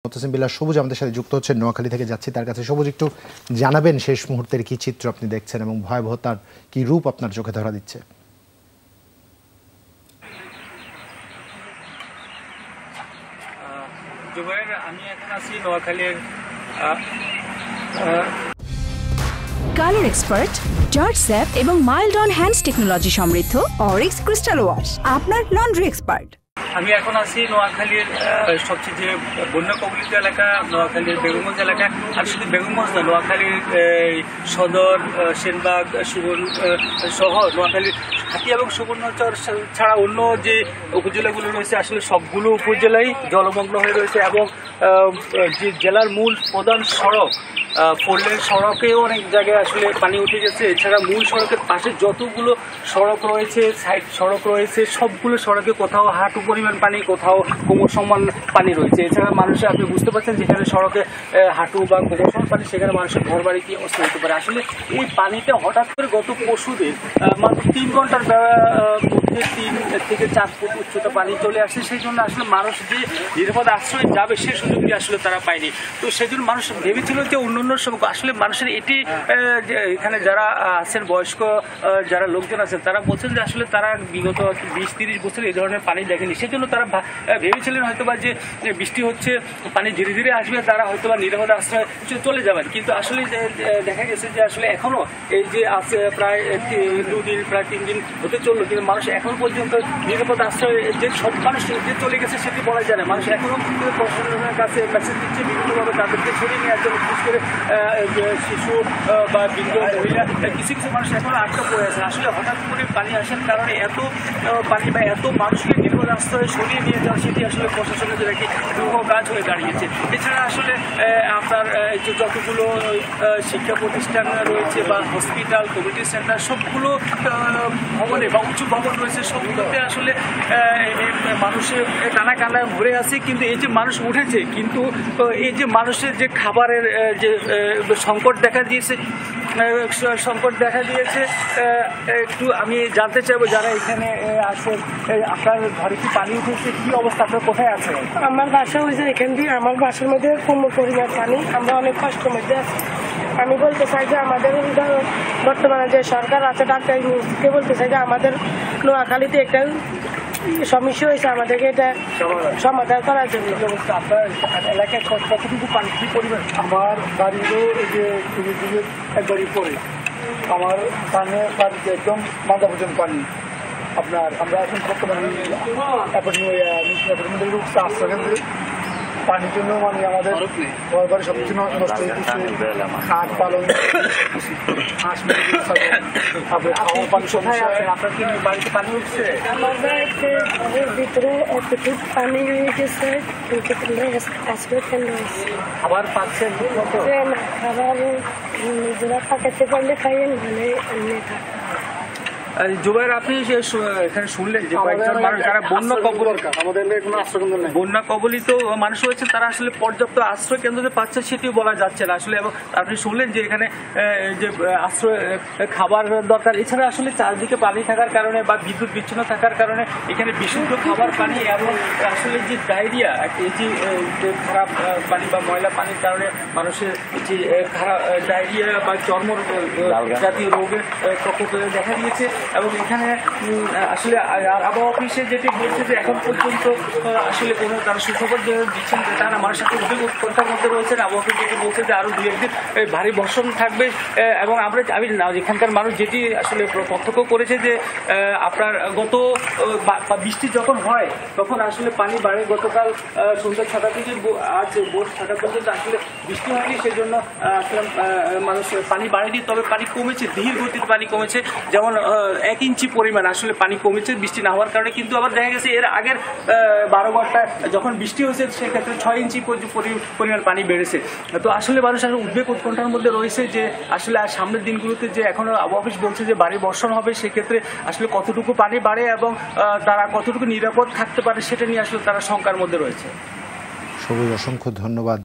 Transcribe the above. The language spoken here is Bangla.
মুতাসিম বিল্লাহ সবুজ আমাদের সাথে যুক্ত হচ্ছেন, নোয়াখালী থেকে যাচ্ছি তার কাছে। সবুজ, একটু জানাবেন শেষ মুহূর্তের কি চিত্র আপনি দেখছেন এবং ভয়াবহতার কি রূপ আপনার চোখে ধরা দিচ্ছে? আমি এখন আছি নোয়াখালীর কালার এক্সপার্ট, জর্জ স্যাপ এবং মাইল্ড অন হ্যান্ডস টেকনোলজি সমৃদ্ধ অরিক্স ক্রিস্টাল ওয়াশ আপনার লন্ড্রি এক্সপার্ট। আমি এখন আছি নোয়াখালীর সবচেয়ে যে বন্যা কবলিত এলাকা, নোয়াখালীর বেগমগঞ্জ এলাকা। আর শুধু বেগমগঞ্জ না, নোয়াখালীর সদর, সেনবাগ, সুবর্ণ সহ নোয়াখালীর হাতি এবং সুবর্ণচর ছাড়া অন্য যে উপজেলাগুলো রয়েছে আসলে সবগুলো উপজেলাই জলমগ্ন হয়ে রয়েছে। এবং যে জেলার মূল প্রধান সড়ক, 4 লেন সড়কেও অনেক জায়গায় আসলে পানি উঠে গেছে। এছাড়া মূল সড়কের পাশে যতগুলো সড়ক রয়েছে, সাইড সড়ক রয়েছে, সবগুলো সড়কে কোথাও হাঁটু পরিমাণ পানি, কোথাও কোমর সমান পানি রয়েছে। এছাড়া মানুষের, আপনি বুঝতে পারছেন, যেখানে সড়কে হাঁটু বা কোমর সমান পানি, সেখানে মানুষের ঘর বাড়ি কি অবস্থা হতে পারে। আসলে এই পানিটা হঠাৎ করে গত পরশুদিন মাত্র 3 ঘন্টার মধ্যে 3 থেকে 4 ফুট উচ্চতা পানি চলে আসছে। সেই জন্য আসলে মানুষ যে নিরাপদ আশ্রয় যাবে সে সুযোগটি আসলে তারা পায়নি। তো সেই জন্য মানুষ ভেবেছিল যে অন্যান্য সব, আসলে মানুষের এটি এখানে যারা আছেন, বয়স্ক যারা লোকজন আছেন, তারা বলছেন যে আসলে তারা বিগত 20-30 বছর এই ধরনের পানি দেখেনি। সেই জন্য তারা ভেবেছিলেন হয়তোবা যে বৃষ্টি হচ্ছে, পানি ধীরে ধীরে আসবে, তারা হয়তোবা নিরাপদ আশ্রয় চলে যাবেন। কিন্তু আসলে দেখা গেছে যে আসলে এখনো এই যে আছে প্রায় 2 দিন, প্রায় 3 দিন হতে চললো, কিন্তু মানুষ এখন পর্যন্ত নিরাপদ আশ্রয় যে সব মানুষ যে চলে গেছে সেটি বলা যায় না। মানুষ এখনো প্রশাসনের কাছে মেসেজ দিচ্ছে বিভিন্নভাবে তাদেরকে সরিয়ে নেওয়ার জন্য, বিশেষ করে শিশু বা বৃদ্ধ মহিলা, কিছু কিছু মানুষ এখনো আটকা পড়ে আছে। আসলে হঠাৎ করে পানি আসার কারণে এত পানি বা এত মানুষকে নিরাপদ আশ্রয়ে সরিয়ে নিয়ে যাওয়া, সেটি আসলে প্রশাসনের জন্য একটি দুর্গ কাজ হয়ে দাঁড়িয়েছে। এছাড়া আসলে আপনার যে যতগুলো শিক্ষা প্রতিষ্ঠান রয়েছে বা হসপিটাল, কমিউনিটি সেন্টার, সবগুলো ভবনে বা উঁচু ভবন রয়েছে, সবগুলোতে আসলে মানুষের কানায় ভরে আছে। কিন্তু এই যে মানুষ উঠেছে, কিন্তু এই যে মানুষের যে খাবারের যে সংকট দেখা দিয়েছে, একটু আমি জানতে চাইবো যারা এখানে আসেন, আপনার ঘরে কি পানি উঠেছে, কি অবস্থা, আপনার কোথায় আছে? আমার বাসা হয়েছে এখান দিয়ে, আমার বাসার মধ্যে কোমর পরিমাণ পানি, আমরা অনেক কষ্টের মধ্যে আছি। আমি বলতে চাই যে আমাদের বর্তমানে যে সরকার আছে, ডাক্তার ইউনিভার্সিটি, বলতে চাই যে আমাদের নোয়াখালীতে একটা সমস্যা হয়েছে, আমাদেরকে এটা সমাধান করার জন্য। আপনার এলাকায় কতটুকু পানি, কি পরিমাণ? আমার বাড়িরও এই যে দিকে একবারই পরে আমার বাড়িতে একদম মাথা পর্যন্ত পানি। আপনার আমরা এখন বর্তমানে আশ্রয় পানির জন্য মানে আমাদের ঘর বাড়ি সবকিছু নষ্ট হয়ে গেছে। খাট পালন, হাঁস মুরগি, তারপরে খাওয়ার পানি সমস্যা। আপনার কি বাড়িতে পানি উঠছে? আমার বাড়িতে ঘরের ভিতরে এতটুকু পানি হয়ে গেছে, আশ্রয় কেন্দ্র আছে। খাবার পাচ্ছেন? খাবার নিজেরা পাকাতে পারলে খাইয়ে, নাহলে এমনি থাকে। জুবাইর, আপনি এখানে শুনলেন যে কয়েকজন মানুষ যারা বন্যা কবলিত মানুষ রয়েছে, তারা আসলে পর্যাপ্ত আশ্রয় কেন্দ্রে পাচ্ছে সেটিও বলা যাচ্ছে না আসলে। এবং আপনি শুনলেন যে এখানে যে আশ্রয়, খাবার দরকার। এছাড়া আসলে চারদিকে পানি থাকার কারণে বা বিদ্যুৎ বিচ্ছিন্ন থাকার কারণে এখানে বিশুদ্ধ খাবার পানি এবং আসলে যে ডায়রিয়া, এই যে খারাপ পানি বা ময়লা পানির কারণে মানুষের যে খারাপ ডায়রিয়া বা চর্ম জাতীয় রোগের প্রকোপ দেখা দিয়েছে। এবং এখানে আসলে আবহাওয়া অফিসে যেটি বলছে যে এখন পর্যন্ত আসলে কোনো তারা সুখবর দিচ্ছেন যে তারা মানুষের সাথে উদ্বেগের মধ্যে রয়েছেন। আবহাওয়া অফিস যেটি বলছে যে আরও 2-1 দিন ভারী বর্ষণ থাকবে। এবং আমি এখানকার মানুষ যেটি আসলে প্রত্যক্ষ করেছে যে আপনার গত বৃষ্টি যখন হয় তখন আসলে পানি বাড়ে। গতকাল সন্ধ্যা 6টা থেকে আজ ভোর 6টা পর্যন্ত আসলে বৃষ্টি হয়নি, সেই জন্য আসলে মানুষ পানি বাড়েনি, তবে পানি কমেছে, ধীর গতির পানি কমেছে। যেমন 1 ইঞ্চি পরিমাণ আসলে পানি কমেছে বৃষ্টি না হওয়ার কারণে। কিন্তু আবার দেখা গেছে এর আগের 12 ঘন্টায় যখন বৃষ্টি হয়েছে সেক্ষেত্রে 6 ইঞ্চি পরিমাণ পানি বেড়েছে। তো আসলে মানুষ আসলে উদ্বেগ উৎকণ্ঠার মধ্যে রয়েছে যে আসলে আর সামনের দিনগুলোতে যে এখনো আবহাওয়া অফিস বলছে যে ভারী বর্ষণ হবে, সেক্ষেত্রে আসলে কতটুকু পানি বাড়ে এবং তারা কতটুকু নিরাপদ থাকতে পারে সেটা নিয়ে আসলে তারা শঙ্কার মধ্যে রয়েছে। সবুজ, অসংখ্য ধন্যবাদ।